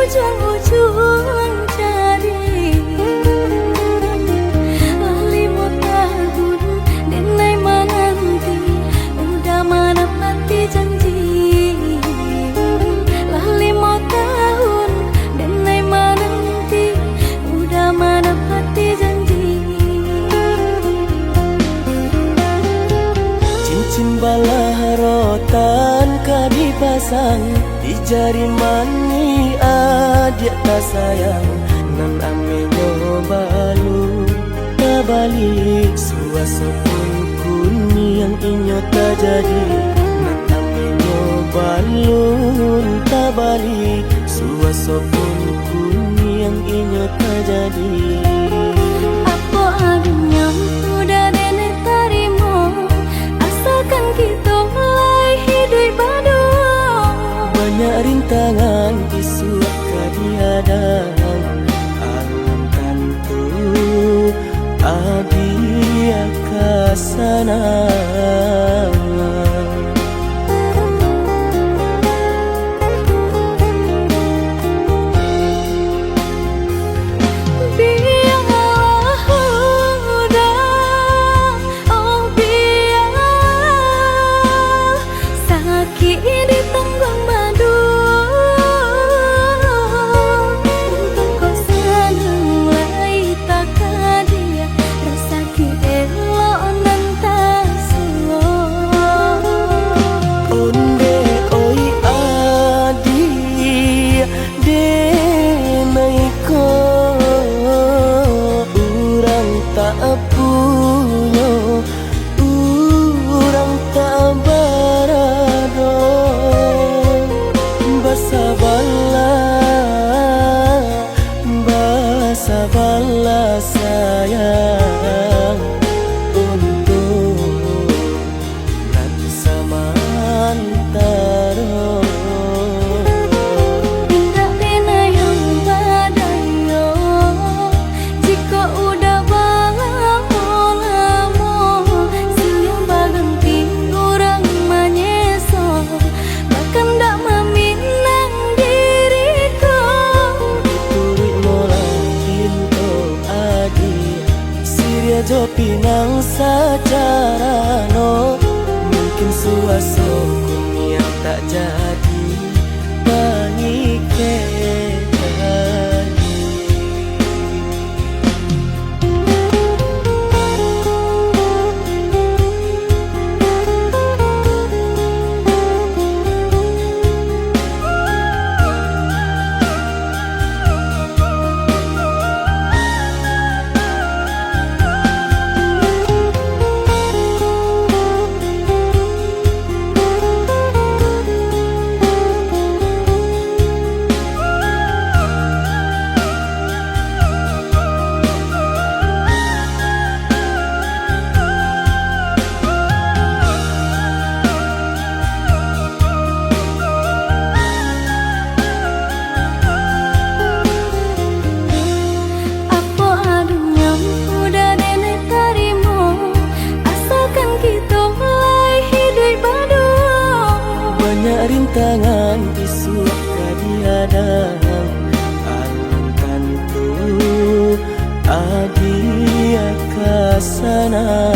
ujung-ujung jadi lali mau tahun dinai menanti udah menepati janji. Lali mau tahun dinai menanti udah menepati janji. Cincin balah rotan ka dipasang di jari mani adik tak sayang nan amenyo balu tak balik suasopun kuni yang inyo tak jadi nan amenyo balun tak balik suasopun kuni yang inyo tak jadi. Apa adanya udah nenek tarimo asalkan kita mulai hidup baru. Banyak rintangan disuap kadiadang alun tantu adia kasana. Sabarlah sayang untuk nanti samantara. Indah pena yang badayo jika udah lamo siang baganti orang menyeso bahkan tak meminang diriku. Turut Siria jo pinang secara no mungkin suaso kuni yang tak jadi pangike. Rintangan disuap kadiadang alun tantu adia kasana.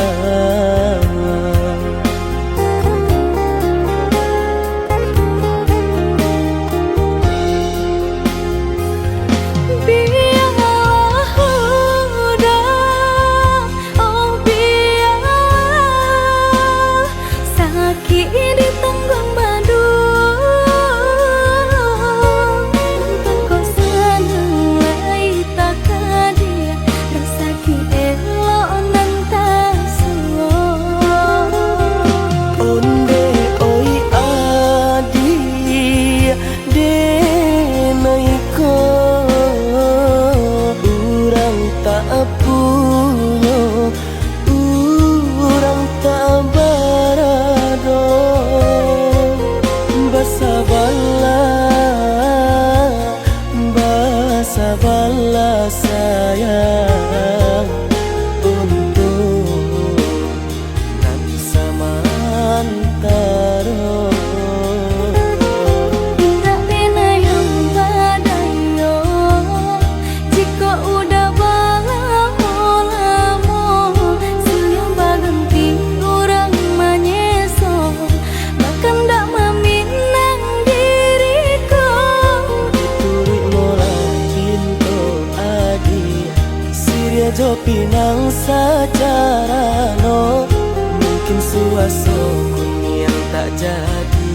jo pinang secara no, mungkin suaso kun yang tak jadi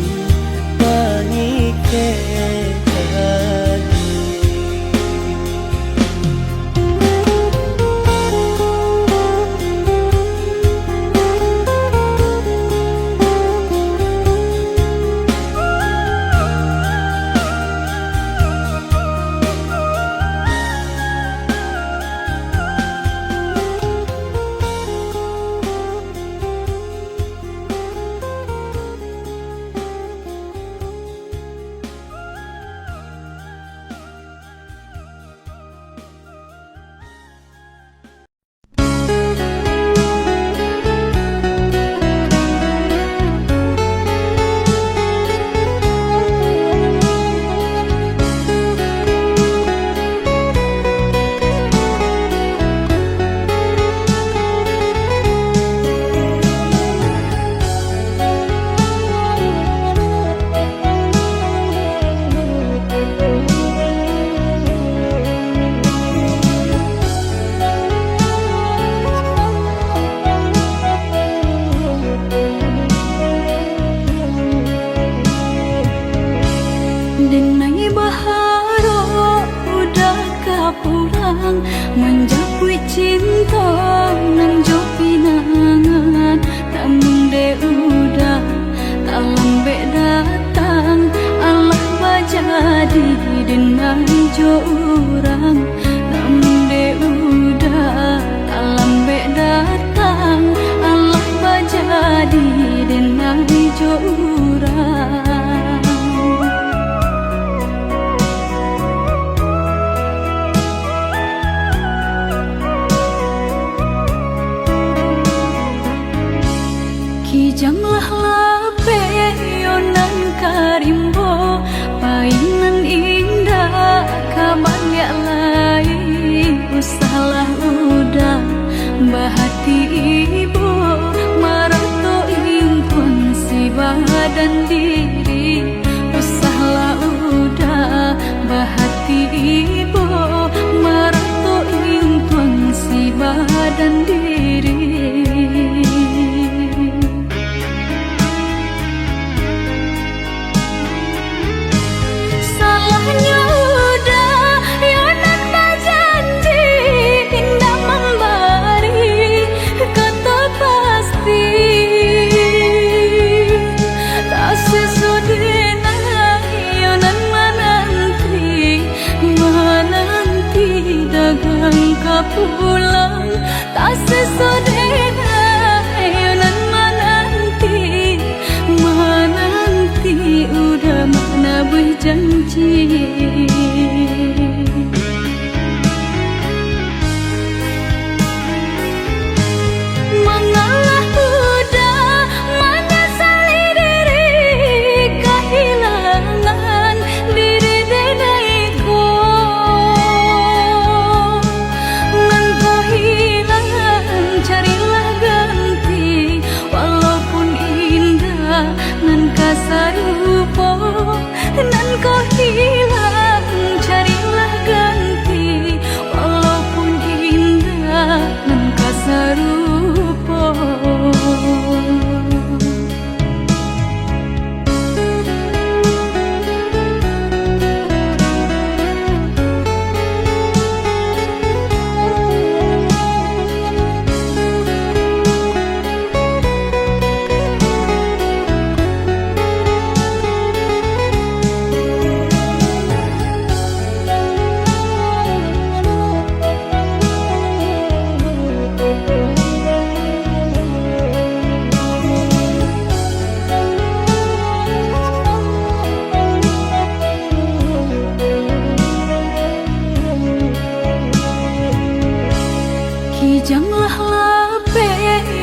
pengikir lagi. Denai baharo udah kapulang, menjapui cinta nan jo pinangan. Namun de udah tak lambe datang, Allah bajadi denai jo urang. Namun de udah tak lambe datang, Allah bajadi denai jo urang. Kijanglah lape yonan karimbo, painan indah kaban ya lai. Usahlah udah bahati ibu, marato impun si badan diri. Usahlah udah bahati ibu, marato impun si badan diri. Pulang tak sesodena yonan menanti udah mana berjanji. Mengalah udah menyesali diri, kehilangan diri denaiku. Carilah ganti, walaupun indah nan kasarupo, nan kau hilang. Carilah ganti, walaupun indah nan kasarupo. Kijanglah lape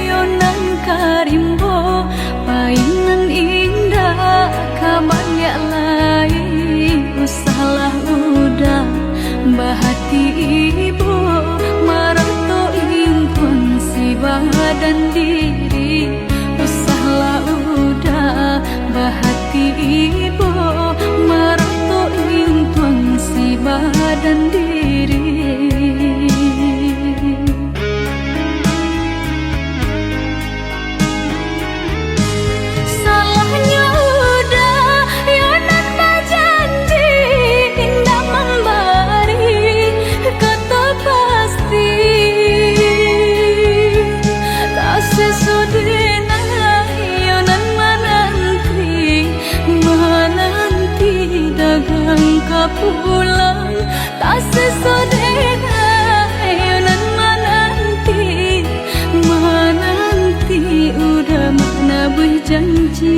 yonan karimbo, painan indah kaban ya lai. Usahlah udah bahati ibu, marato impun si badan diri. Usahlah udah bahati ibu, marato impun si badan diri. pulang tak sesodena ayo nan menanti udah mana berjanji.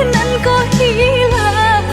Nan kau hilang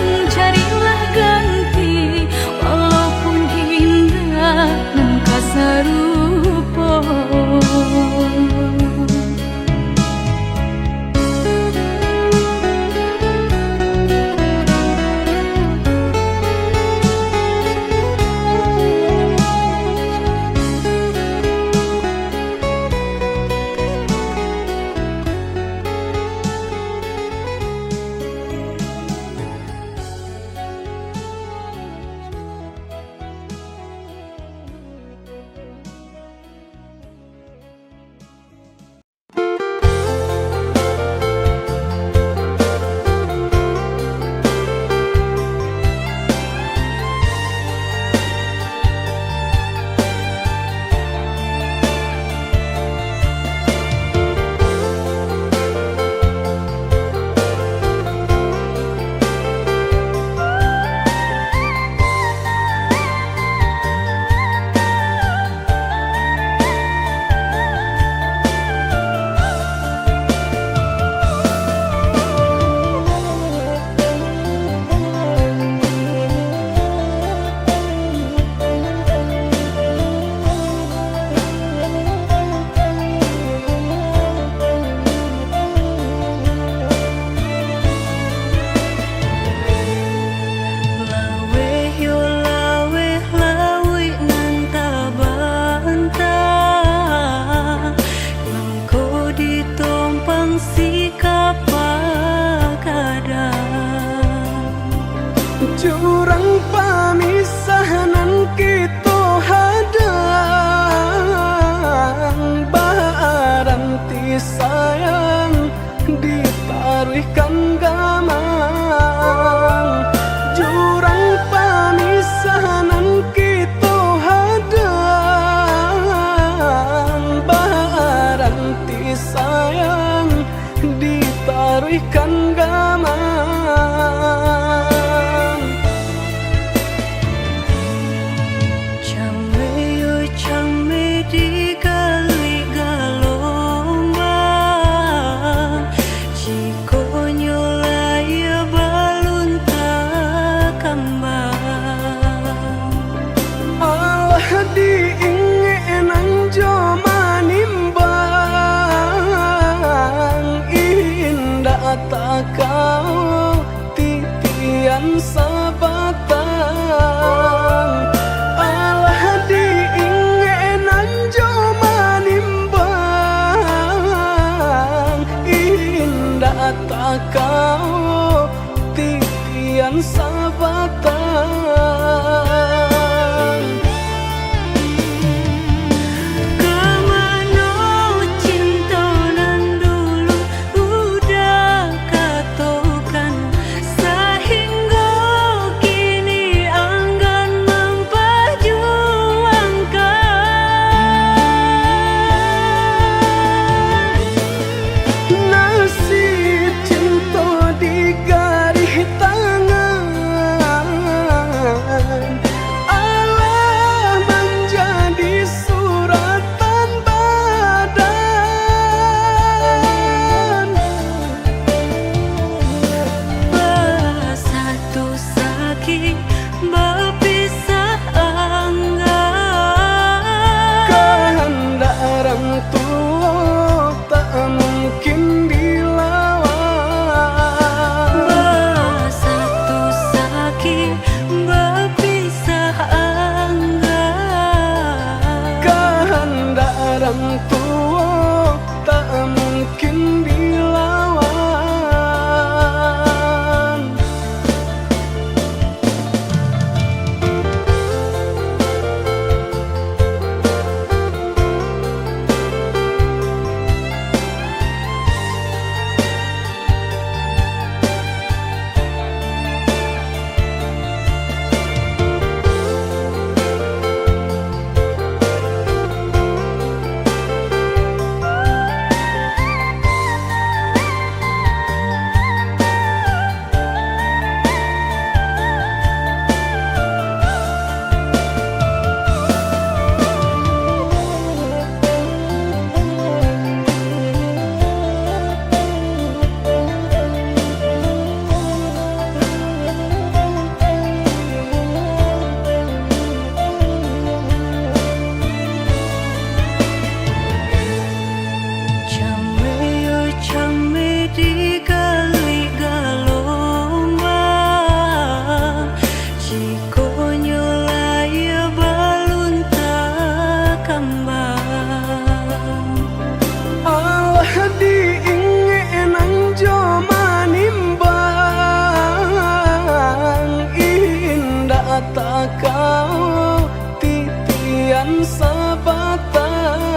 sabatang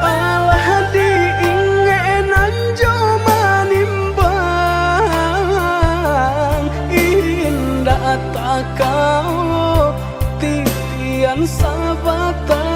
alah diingenan jo manimbang indah tak kau titian sabatang.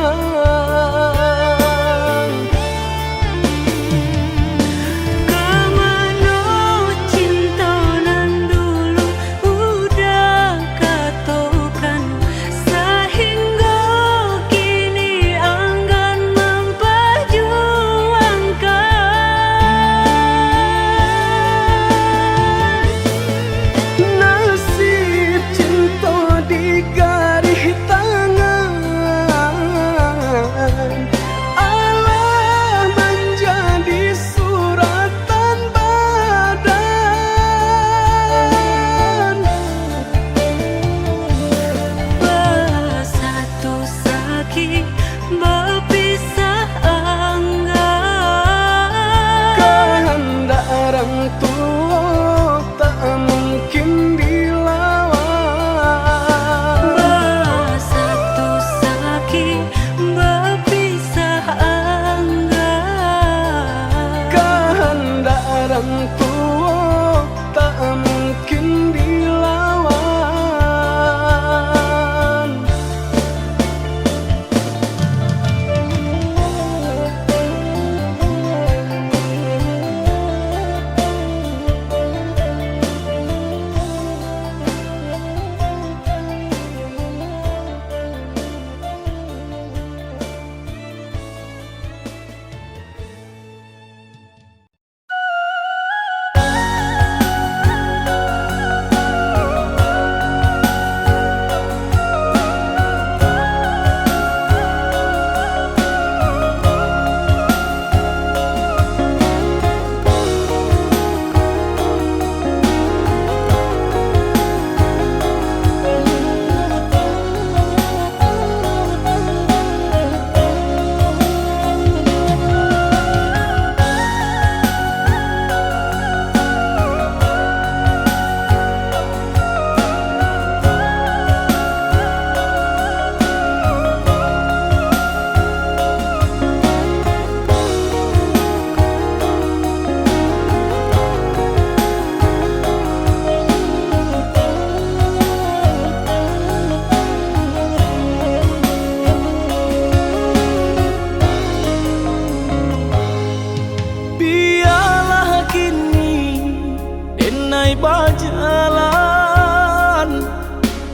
Berjalan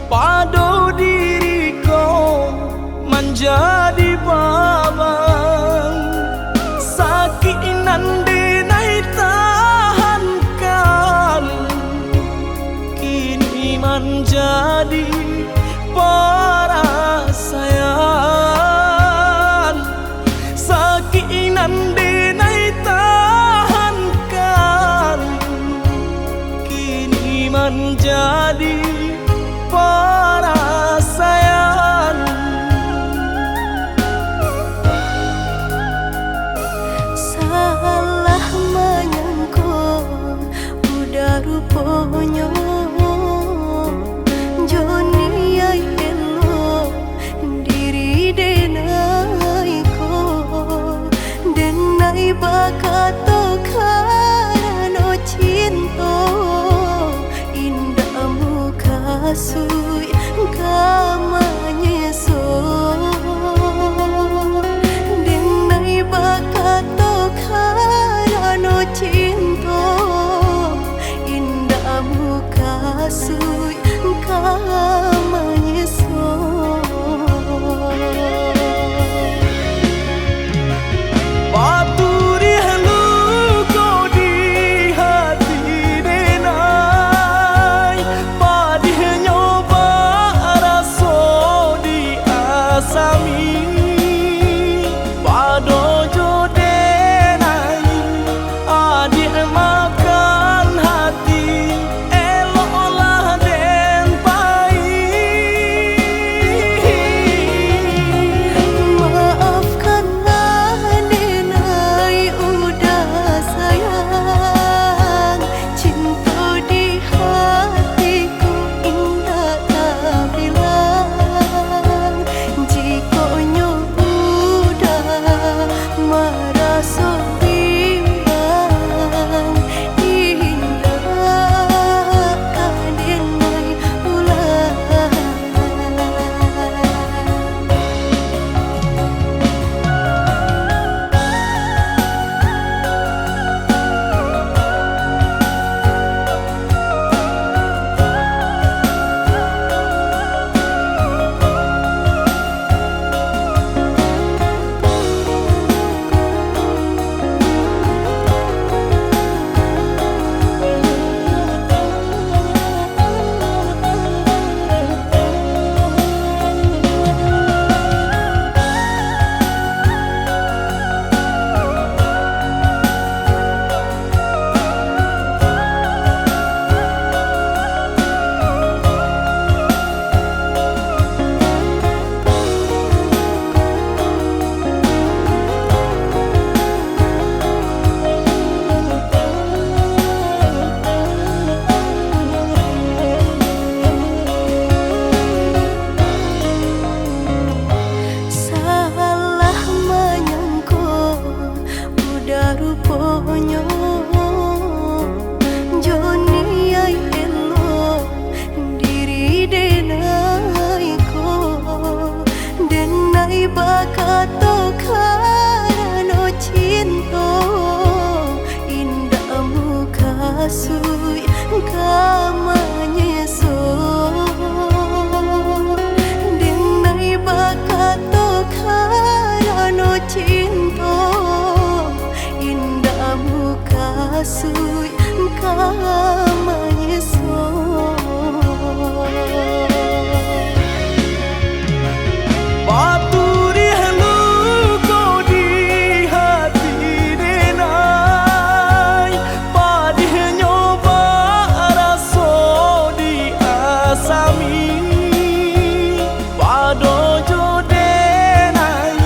padu diriku menjadi babang sakit nandinai tahankan kini menjadi perasaan sakit nandinai tahankan menjadi perasaan salah menyangka udah rupanya Joni ay elo diri denai ko denai bakato karano cinta kasui kamanya so denai bakato karano cinta indah muka kasui kamanya so Nyoba bakato karano cinta indahmu kasui kamanyeso denai bakato karano cinta indahmu kasui kamanyeso Paturi haluko di hati denai Padih nyoba raso di asami Padojo denai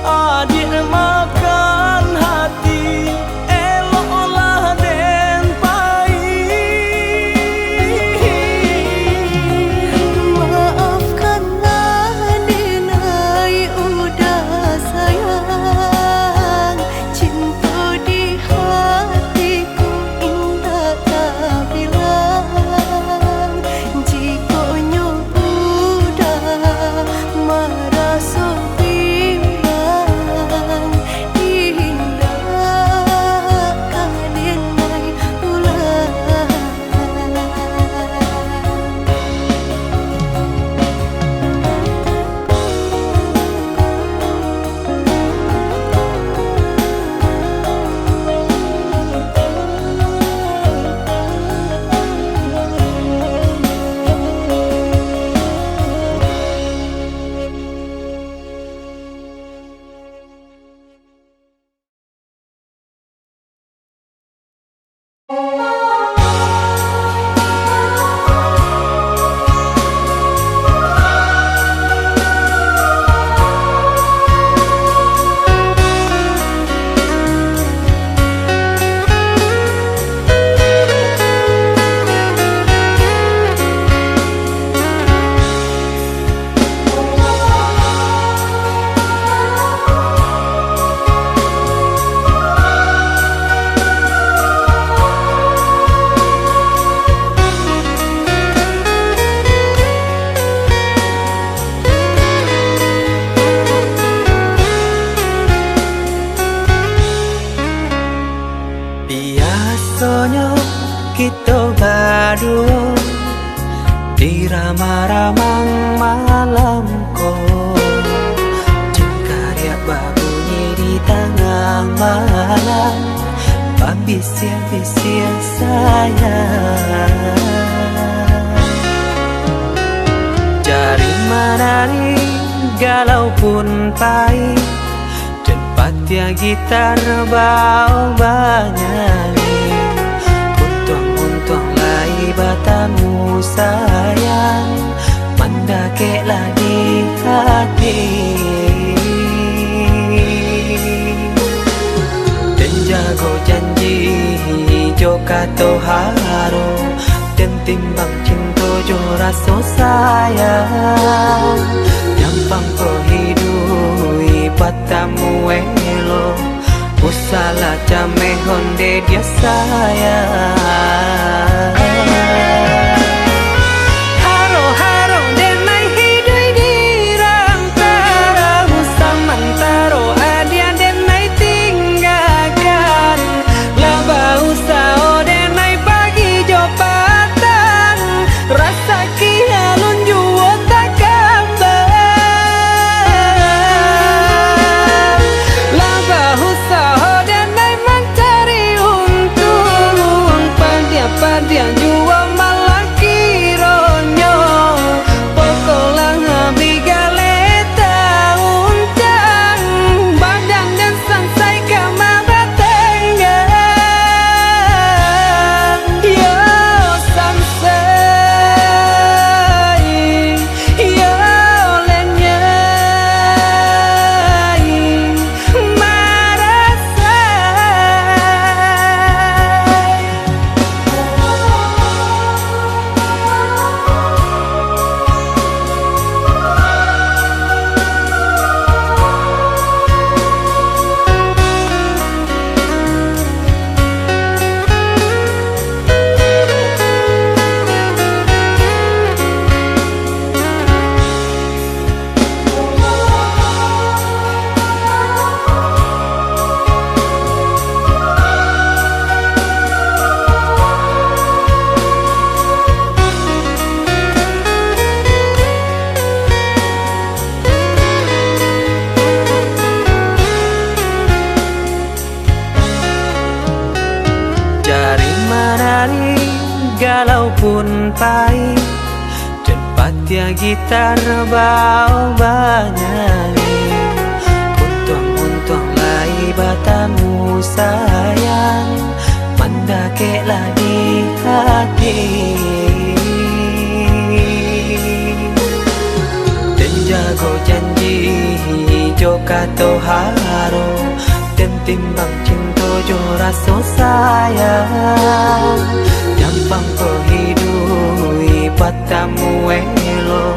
adik makan hati Eloklah den pai maafkanlah denai udah sayang cinta di hatiku indah tak bilang jika udah merasa bimbang indah denai ulang Biasanya kita berdua di ramah-ramang malam kau Jengkarya babunyi di tengah malam Babisir-bisir sayang Jari menari galau pun pahit Dan patia gitar bau bernyanyi Untung lai batamu sayang Mandakeklah di hati Dan jago janji joka toharo Dan timbang cinta jo rasa sayang Nyampang ko hidui patamu elo Usala jame honde dia sayang Haro-haro denai hidui di rantara Usamantaro adia denai tinggalkan Laba usao denai pagi jopatan Rasa kialun juo tak kabar Laba usao denai mencari untung Pandia-pandia juo pun pai cepat ya gitar bau banyanyi untung lai batamu sayang mandakeklah di hati dan jago janji joka toharo dan timbang cinta jo rasa sayang gampang ko hidui patamu elo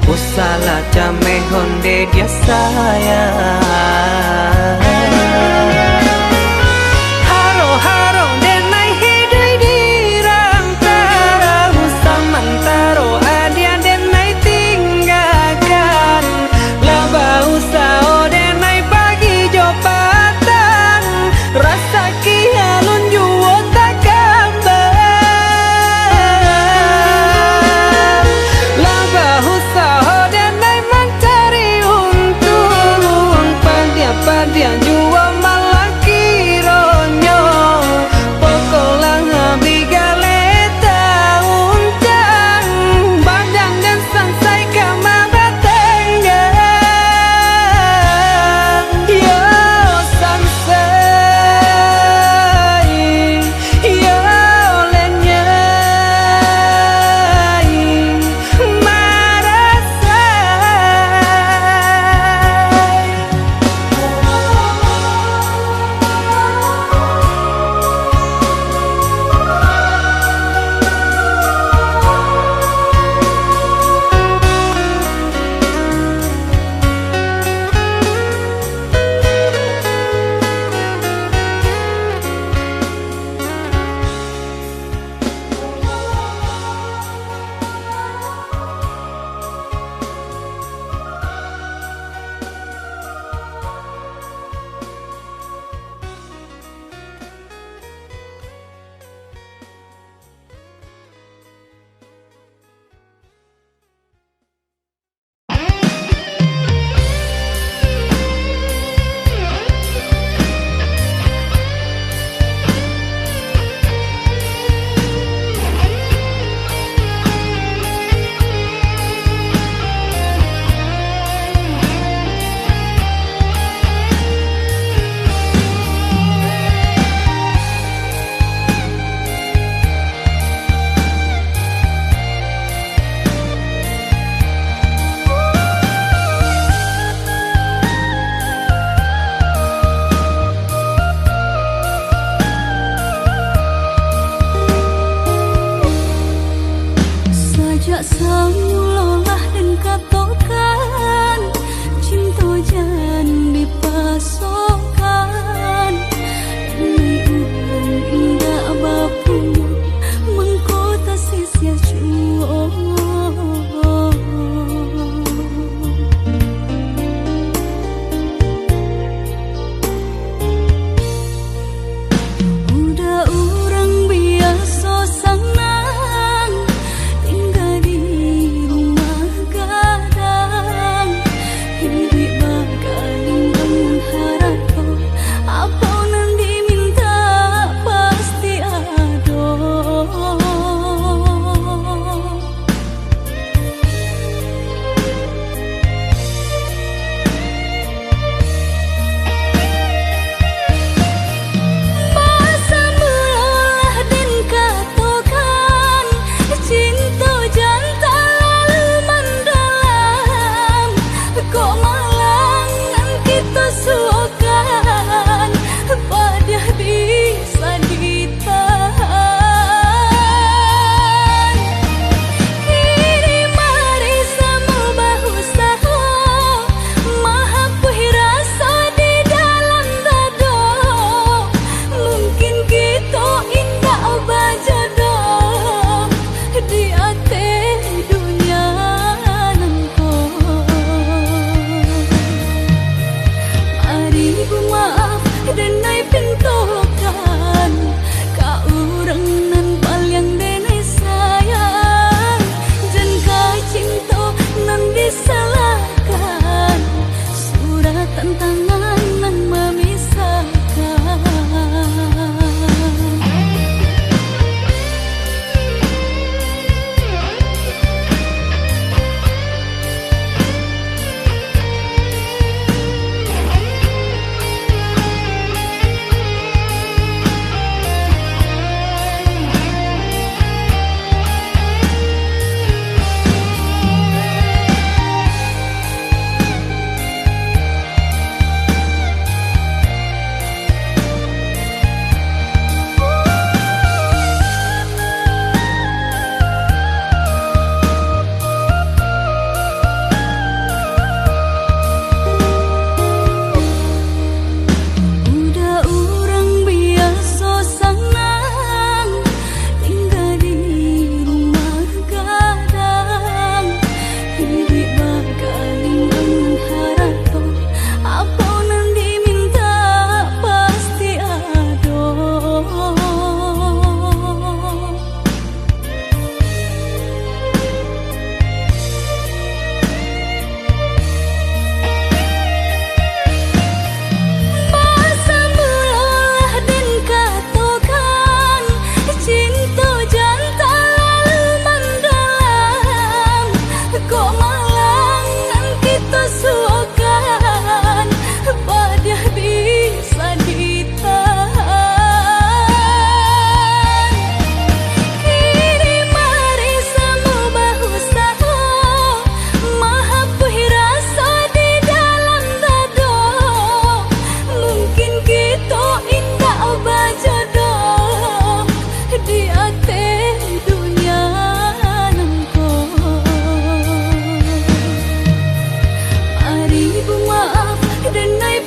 usala jame honde dia sayang haro haro denai hidui dirang tara husaman taro adian denai tinggalkan laba usao denai pagi jo patang rasa kialun juo tak gambar laba usao denai mencari untung padia juo malam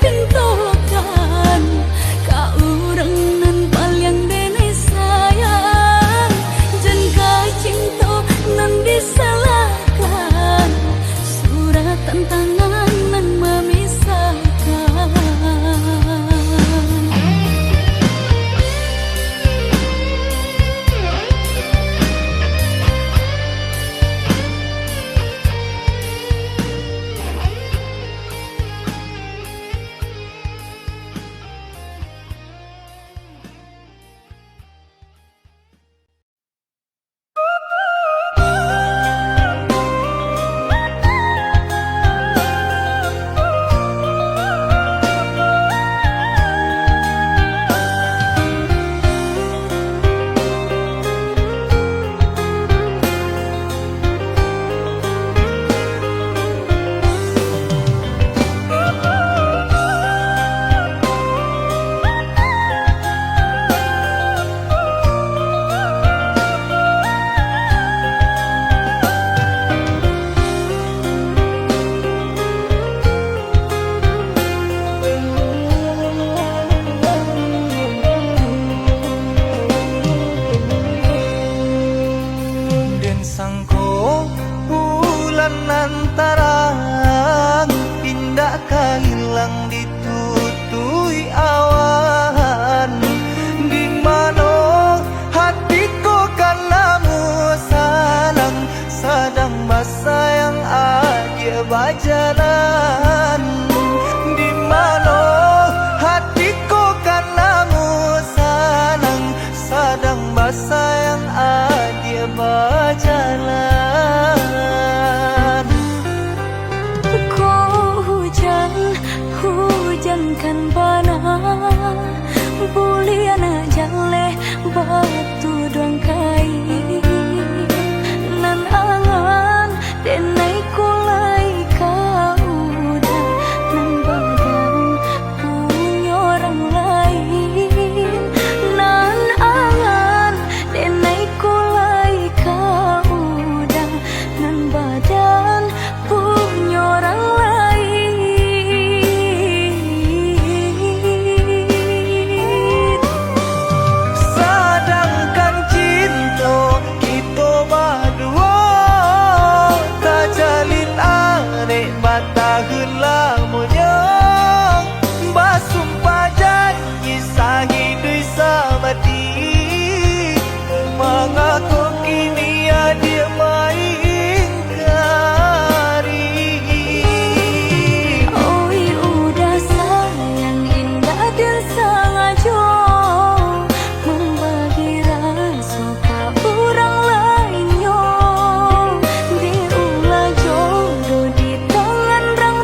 pintokan ka urang nan palyang denai sayang jan ka cinta nan disalahkan surat tantangan nan memisahkan. Den sangko bulan antarang pindah hilang ditutui awan di mana hatiku karenamu salang sedang bersayang aja berjalan di mana hatiku karenamu salang sedang bersayang aja berjalan. Kau hujan, hujankan bana bulian jale batu doang kai nan angan denai kulai kau dah nan badan punya orang lain nan angan denai kulai kau dah nan badan punya orang lain. Sedangkan cinta kita berdua tak jalin arek batahun lamunya basumpah janji sahidui sabati mengaku kini dia main kari. Oi udah sayang indah dan sengaja membagi rasa ke orang lainnya diulah jodoh di tangan orang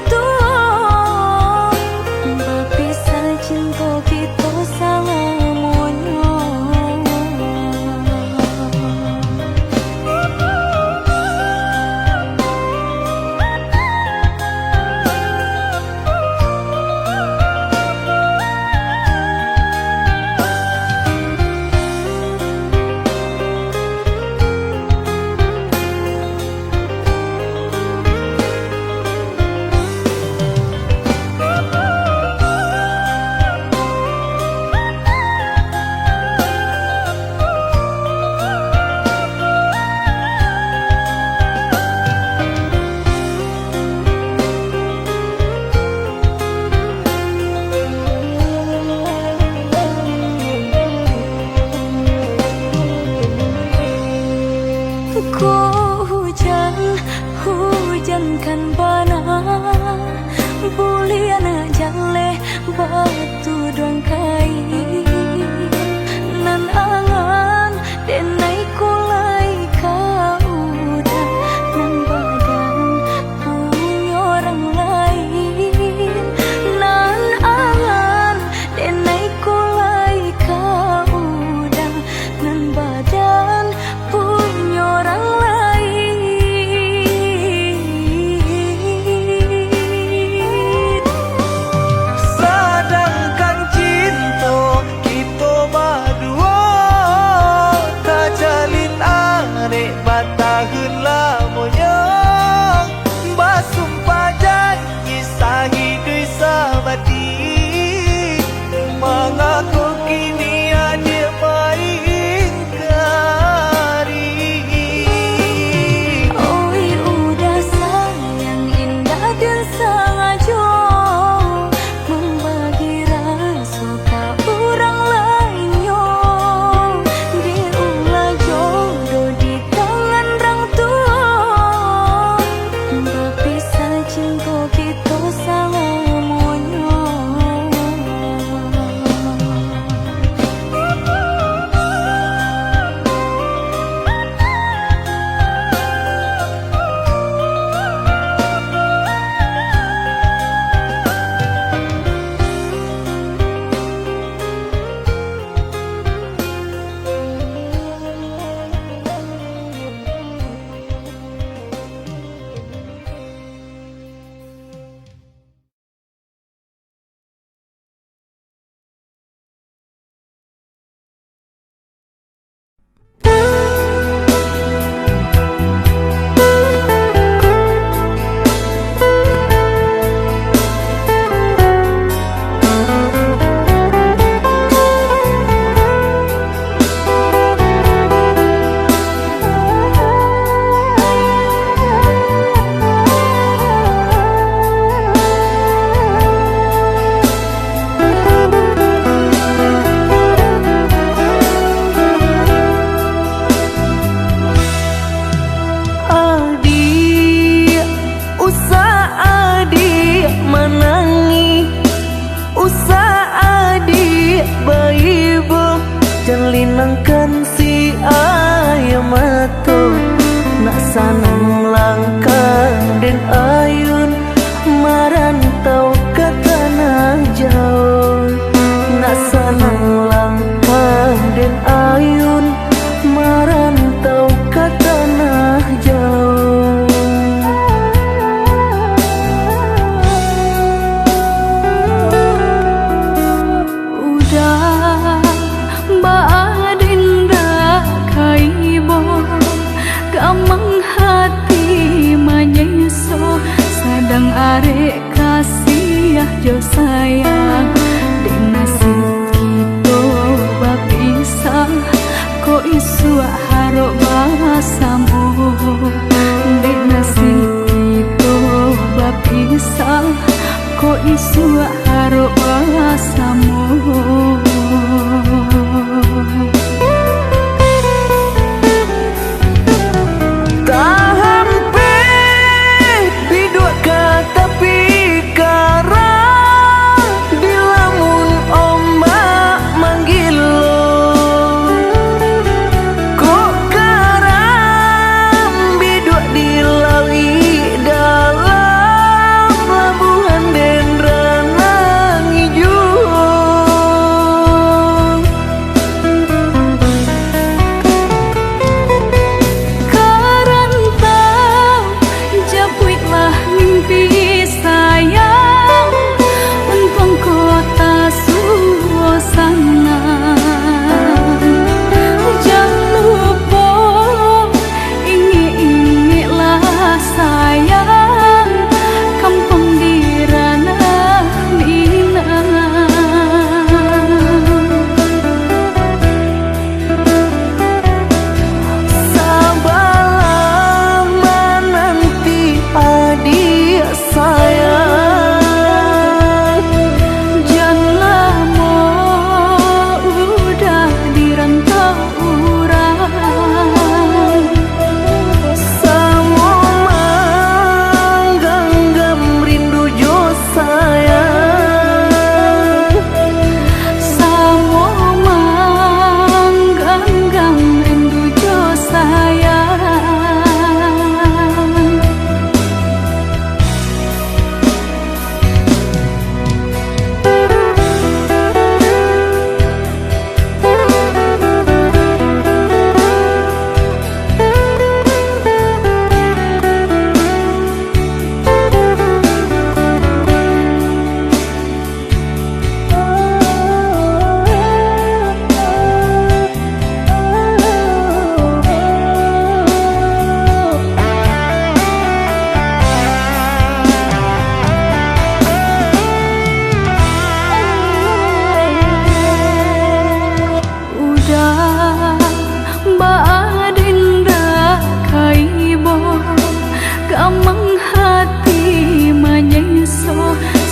Sadang arek kasih jo sayang, dek nasib kita bapisah, ko isu harok basamu. Dek nasib kita bapisah, ko isu harok basamu.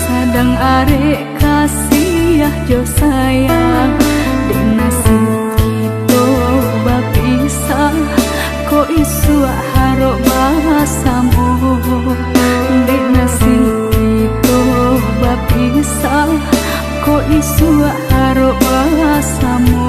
Sadang arek kasih jo sayang, dek nasib kita bapisah, ko isu harok basamu. Dek nasib kita bapisah, ko isu harok basamu.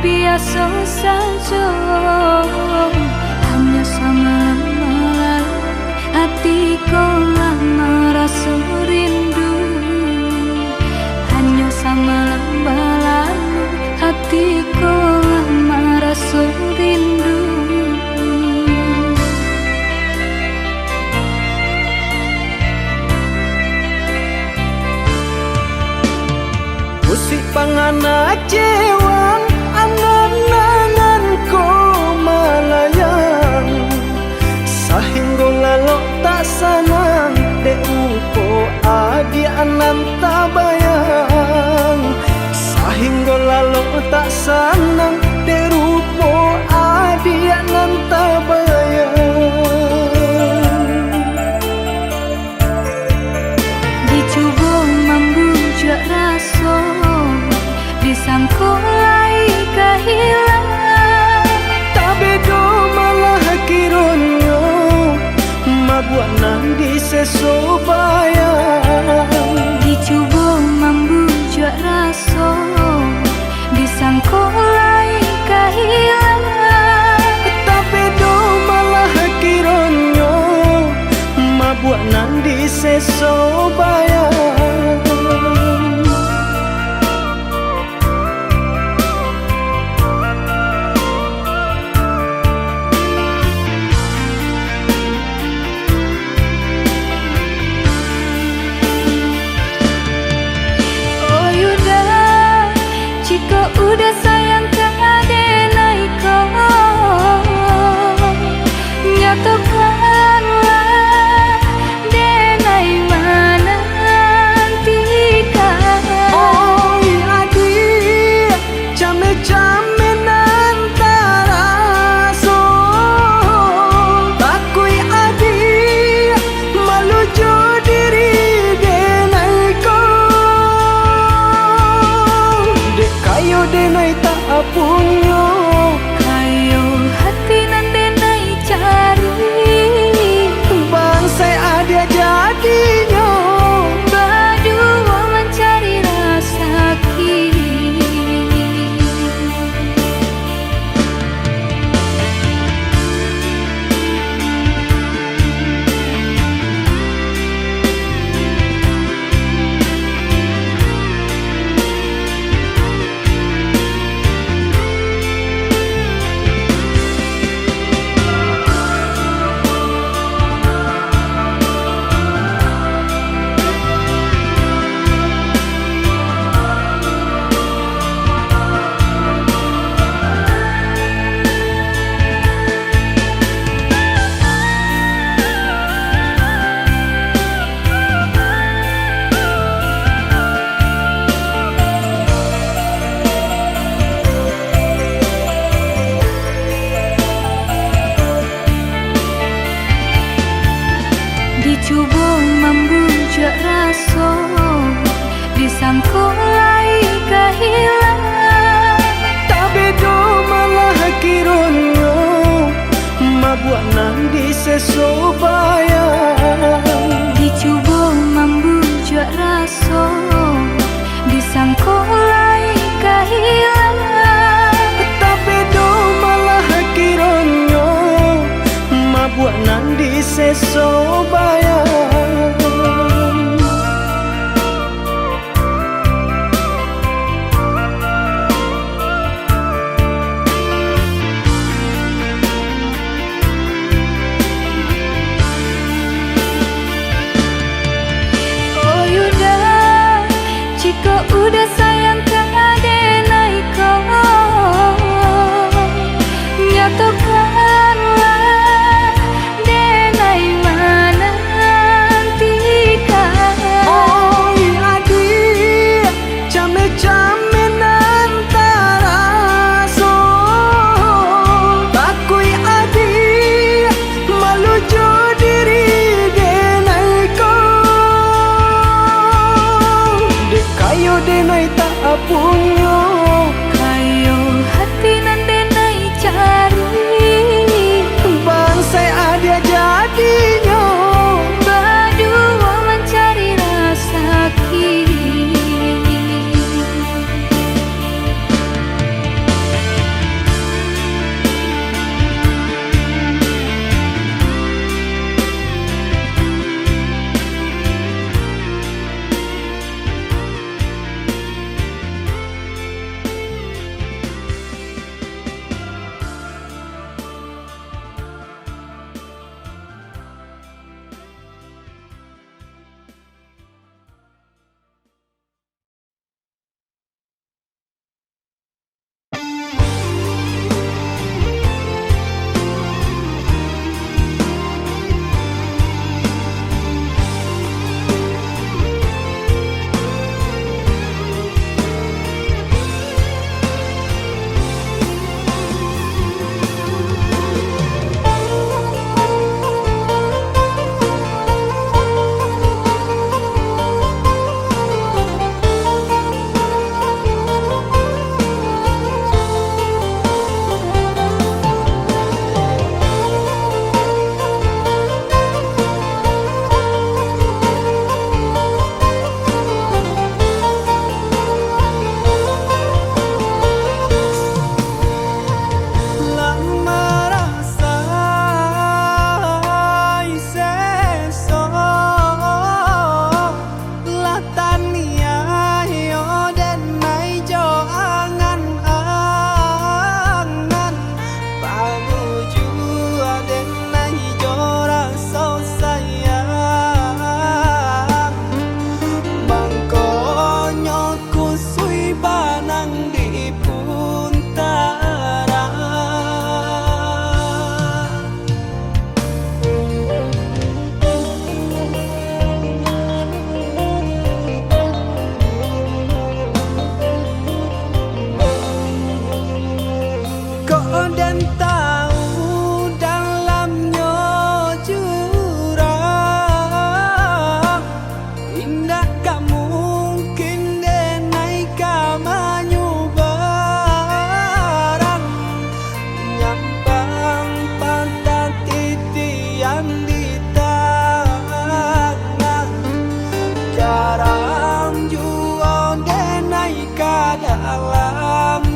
biasa saja, hanya semalam hatiku lama rasa rindu, hanya semalam lalu hatiku lama rasa rindu. Musik pangana cewang angan-angan ko malayang, sahinggo lalo tak sanang de upo adi anam tabayang, sahinggo lalo tak sanang de rupo adi anam tabayang. Dicoba membujuk rasa, disangkulai kehilangan, Tapi do malah kironyo mabuat nang di sesobayang. dicoba membujuk rasa, disangkulai kehilangan, Tapi do malah kironyo mabuat nang di sesobayang. oh yuda, jika udah sayang ke adenai kau, nyatakanlah denai mana nantikan. Oi adik, came-came nantara so, takui adik malu jo diri denai ko. Dek kayo denai tak apunyo, Kayo hati nan denai cari, bangsai adik jadinya. berdua mencari rasa kini. Dicoba membujuk rasa, disangkulai kehilangan, Tapi do malah kironyo mabuat nang di sesobayang. dicoba membujuk rasa, disangkulai kehilangan, Tapi do malah kironyo mabuat nang di sesobayang. oh yuda, jika udah sayang ke adenai kau, nyatakanlah denai mana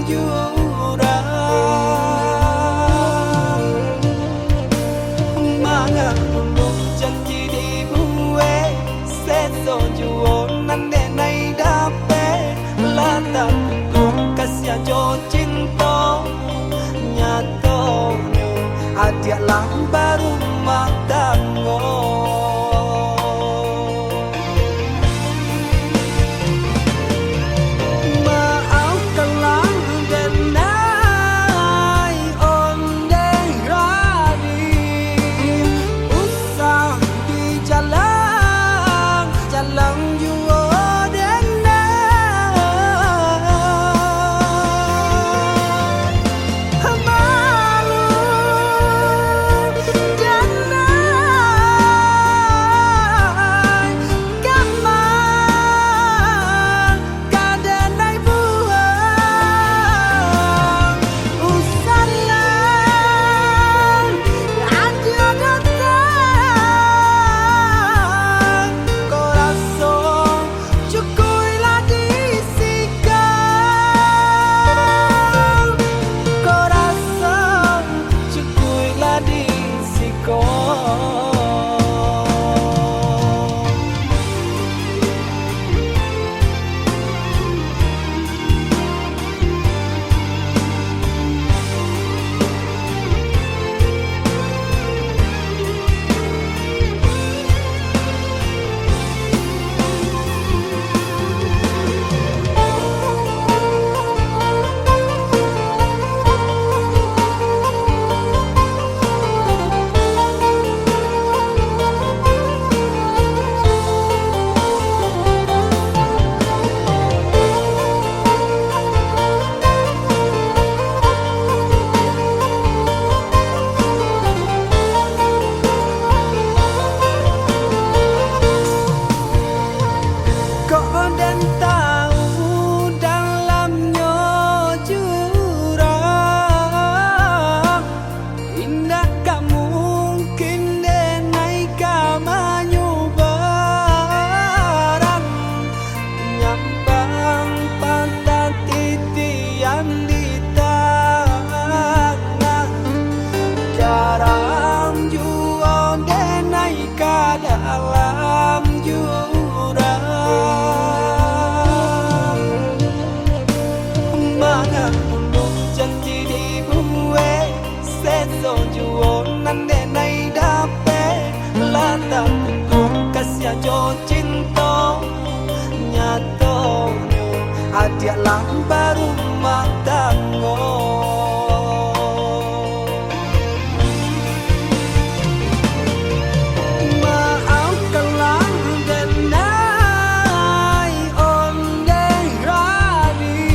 jurang Mana ulung janji di buwe Seso juo nande nai dape Lata kung kasya jo cinta Nyato nyo adia lang baru magdango Jo cinta nyato nyo adia lang baru magdango maafkanlah denai onde radi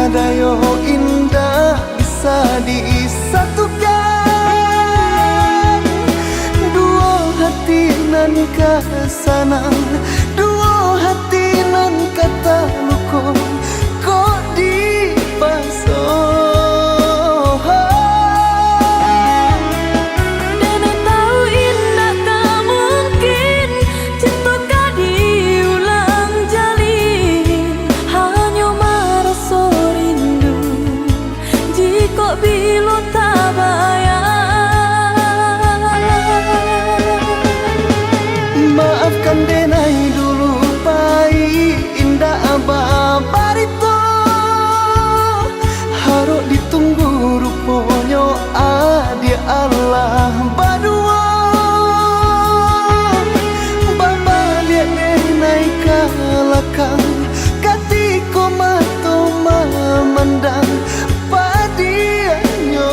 kadayo indah bisa disatukan. Dua hati nan kasanang, dua hati nan kata luko kok dipasang. Maafkan denai dulu pai indah barito, harus ditunggu ruponyo adia Allah badua. Baba lihat denai kalakang katiko mato memandang padianyo.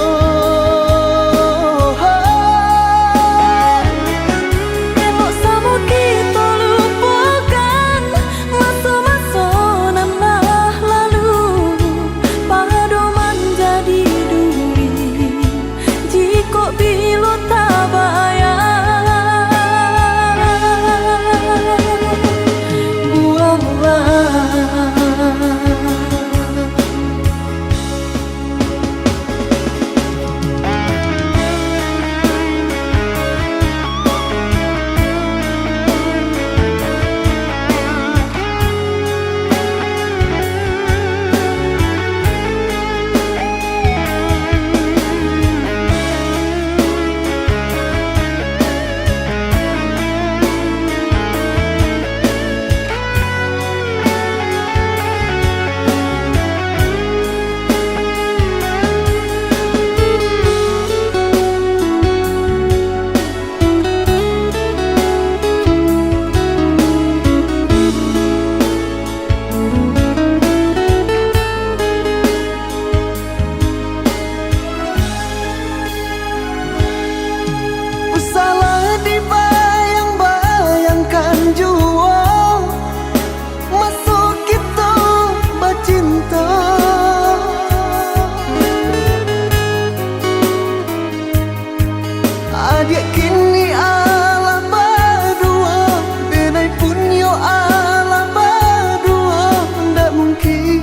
Adik kini ala berdua, denai punyo ala berdua. Ndak mungkin,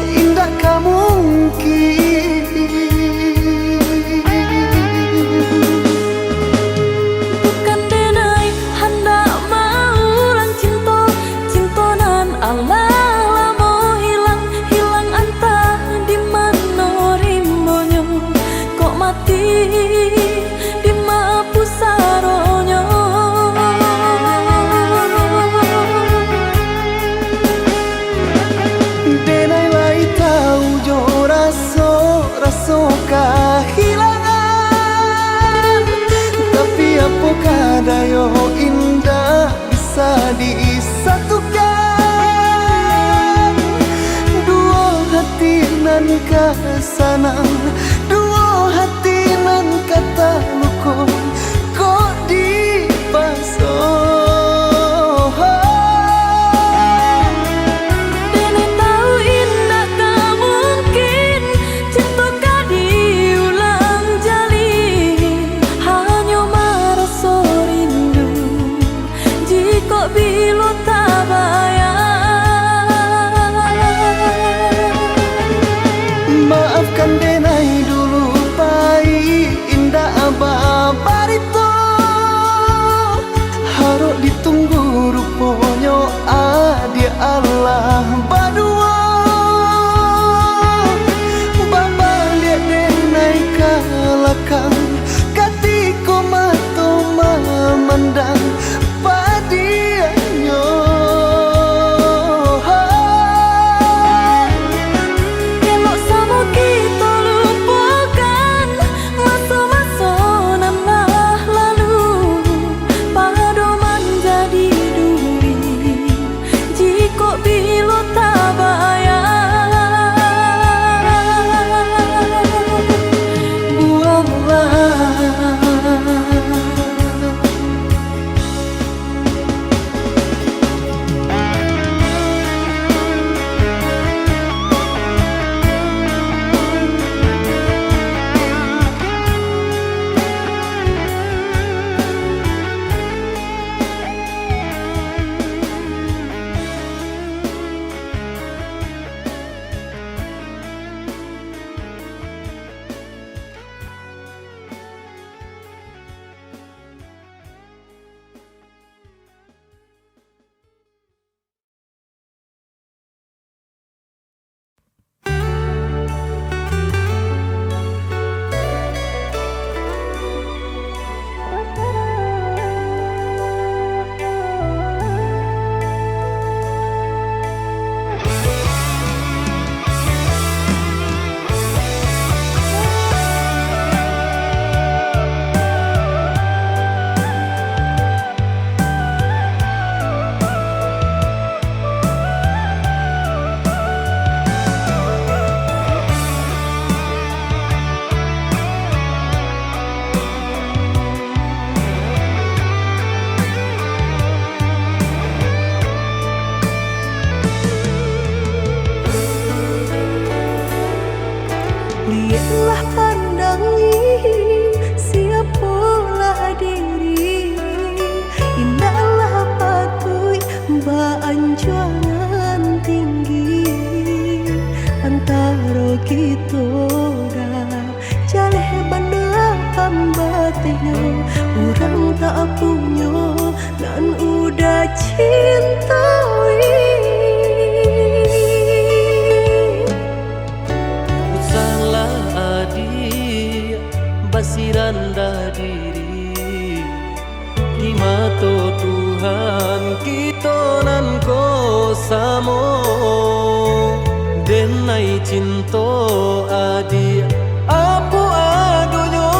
indah kamu mungkin. Bukan denai hendak maulang cinta, cintonan Allah lamo hilang, hilang antah di mana rimbonyo kok mati. Raso kehilangan, tapi apa kadayo indah bisa disatukan. Dua hati nan kasanang, dua hati nan kata luko kok dipasang. Maafkan denai dulu pai indah barito, harus ditunggu ruponyo adia Allah badua. Baba lihat denai kalakang katiko mato memandang padianyo. Elok sama kita Lihatlah pandangi siapalah diri. Indahlah patui beanjuran tinggi antara kita dah jaleh benda pambatnya. Orang tak punya dan udah cintai. Salah adik basiranda diri di mata Tuhan kita nan ko samo denai cinta adik apa adonyo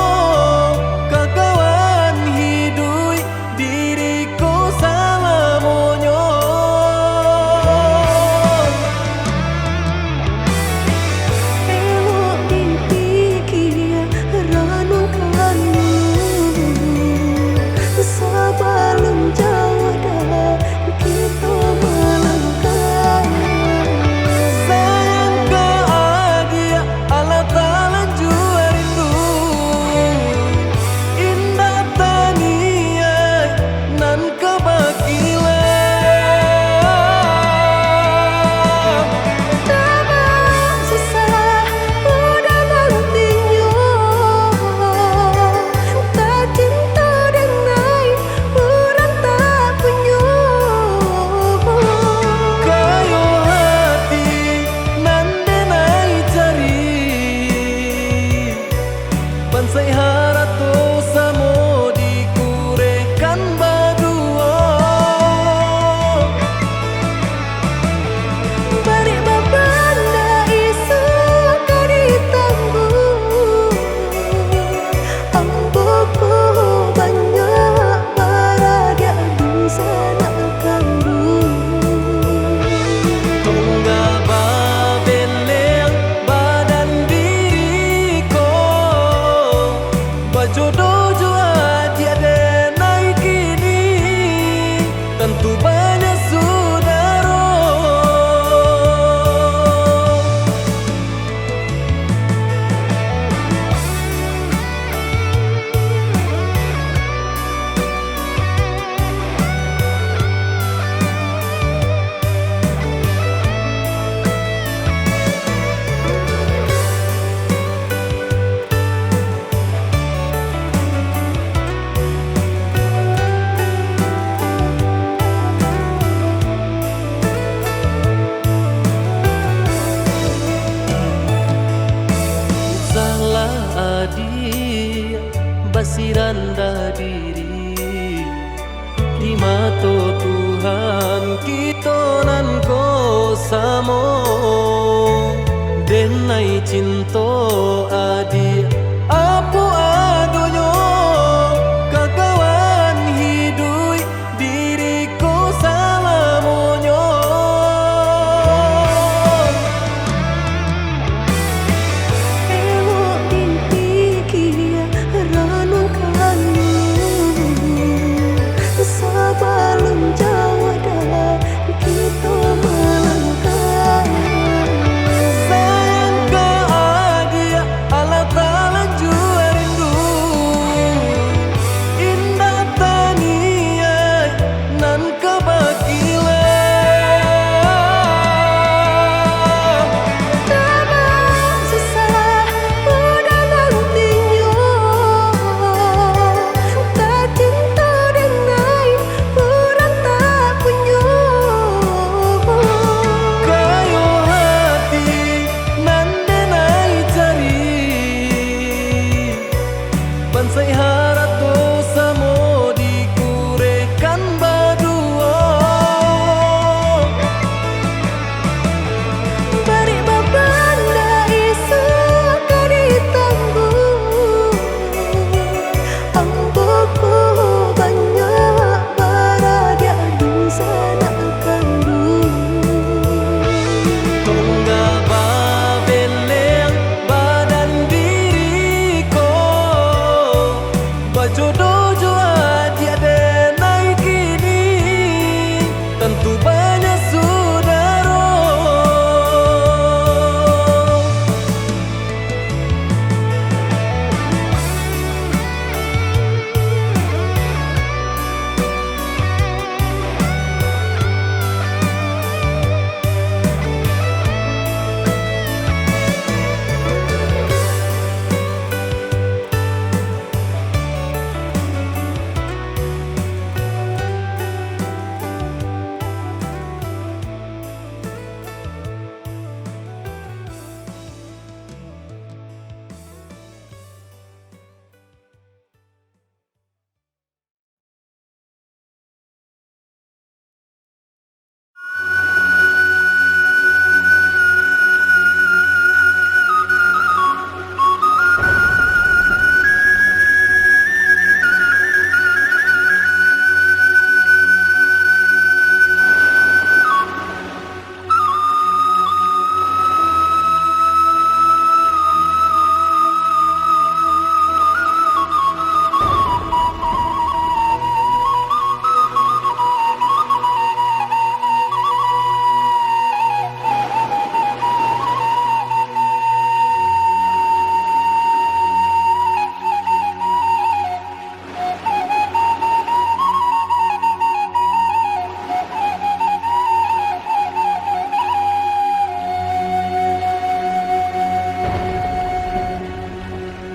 kakawan hidui diriku salamonyo. Elok dipikir renungkan sebelum jauh dah kita melangkah. Sayang ke adia Allah Ta'ala jua rindu indah tania nan kebakilan. Tak susah udah nantinya, tak cinta dengan orang tak punya. Kayo hati nan denai cari bansai harato samo dikurekan badua. Balik babanda isu kari tangguh, amboku banyak baradia bisa nak kandung. Tunggal babeleng badan diriku bajodoh jua tiada naik kini tentu banyak saudara. Salah adik basiranda diri di mata Tuhan kita nan ko samo denai cinta adik apa adonyo kakawan hidui diriku salamonyo. Elok dipikir renungkan sebelum jauh dah kita melangkah. Sayang ke adia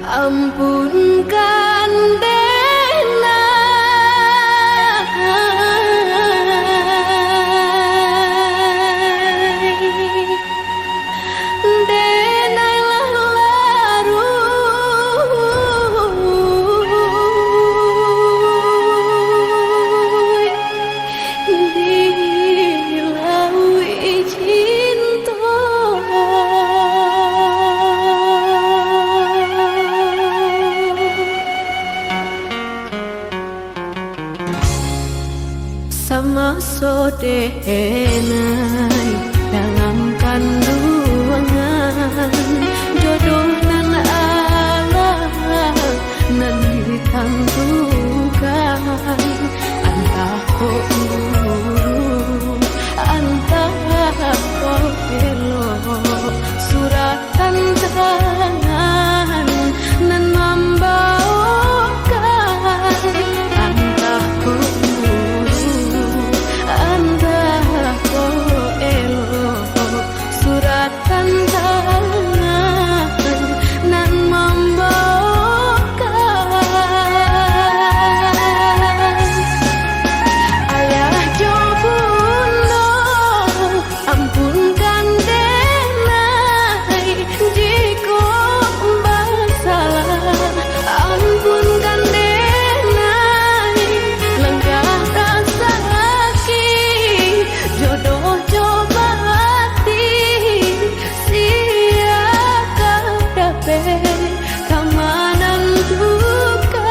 Ampunkan denai laru di laui cinta. Sama sodenai dalam kandungan jodoh nan Allah nan ditangguhkan antah ko uru antah ko elok suratan tangan nan membawakan antah ko suratan tangan nan membawakan ayah jo bunda ampunkan denai jika bersalah ampunkan denai lenggah rasa sakit jodoh coba kamanan duka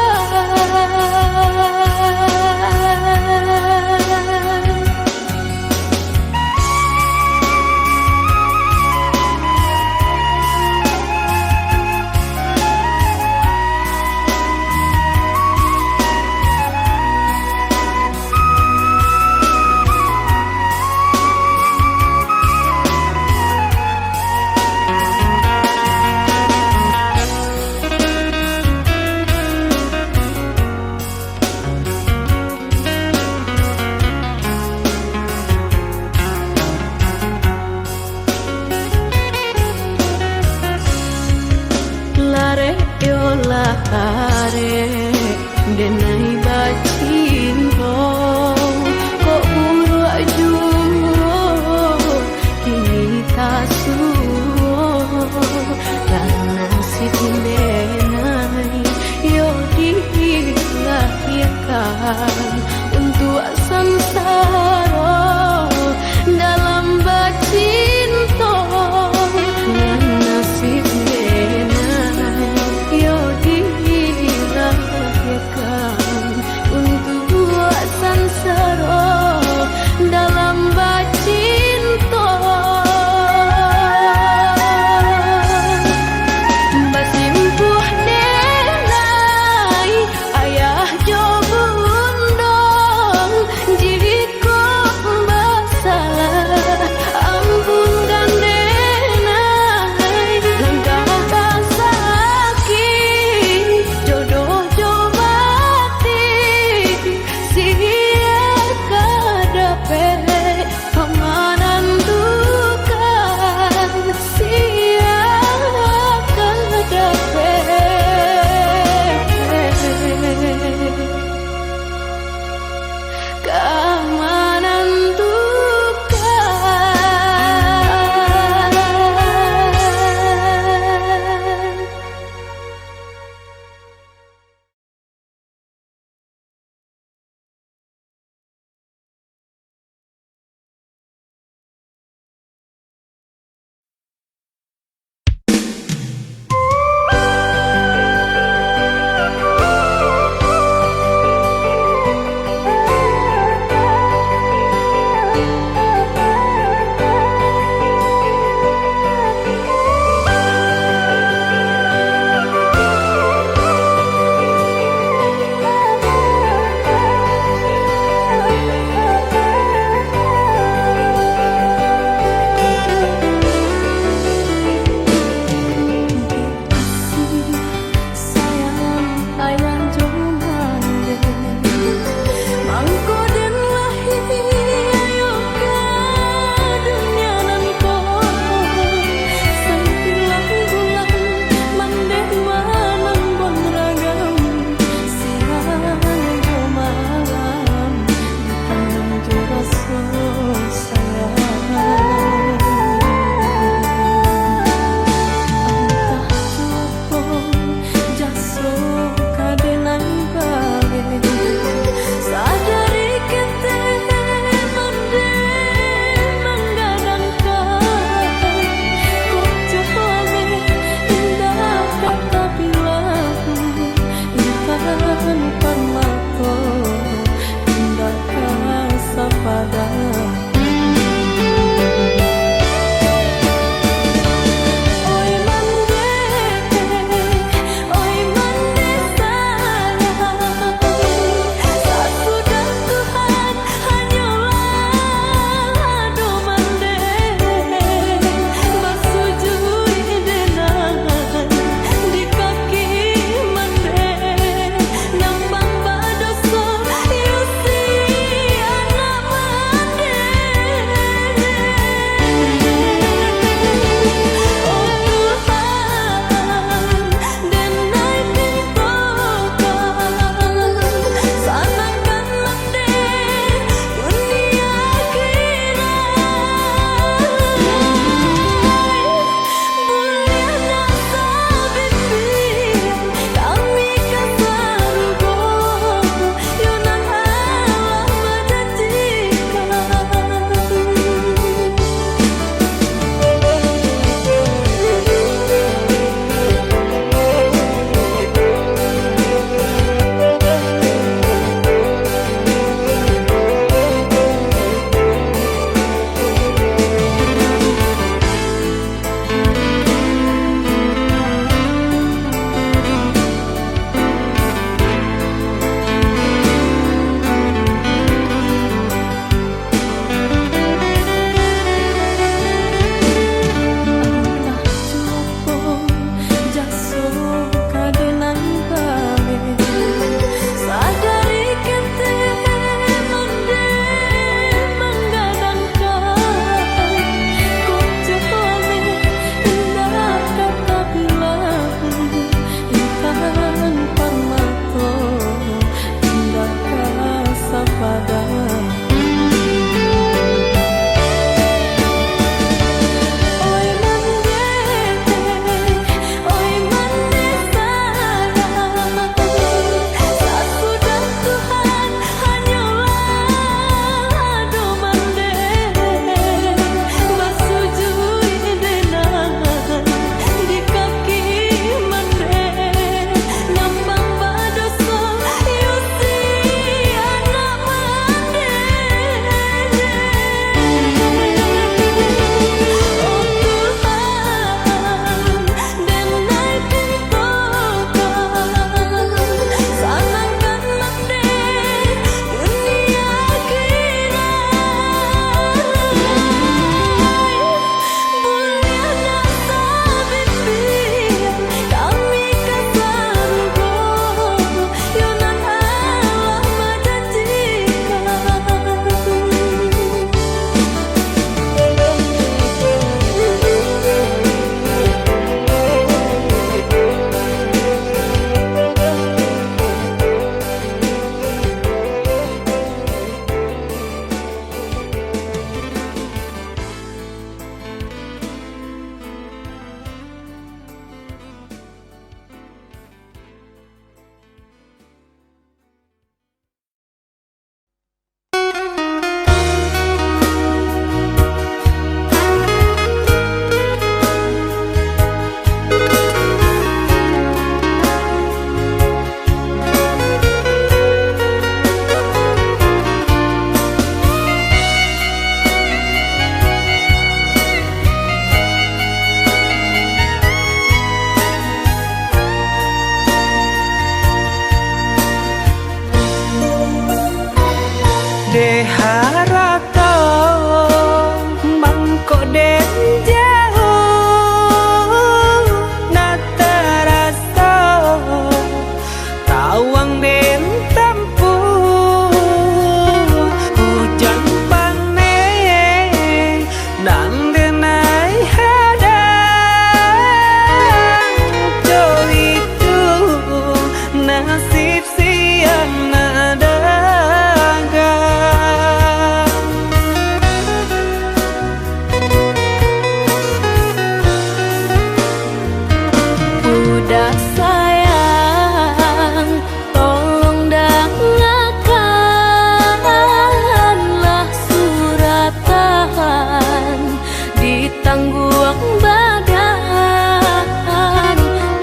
lare denai bacinto ko buru ajuo kini tasuo lan nasib denai yo dilahirkan untuk samsara dalam bacinto lan nasib denai yo dilahirkan de harato mangko den jauh na terasa tawang den tempuh hujan panen nan denai hadang jo itu nasib siang nada udah sayang, tolong dengarkanlah suratan ditangguang badan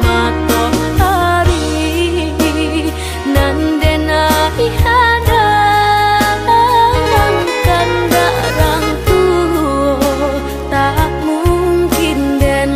matahari nan denai hadang kendaraan tuh tak mungkin den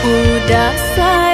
udah sayang.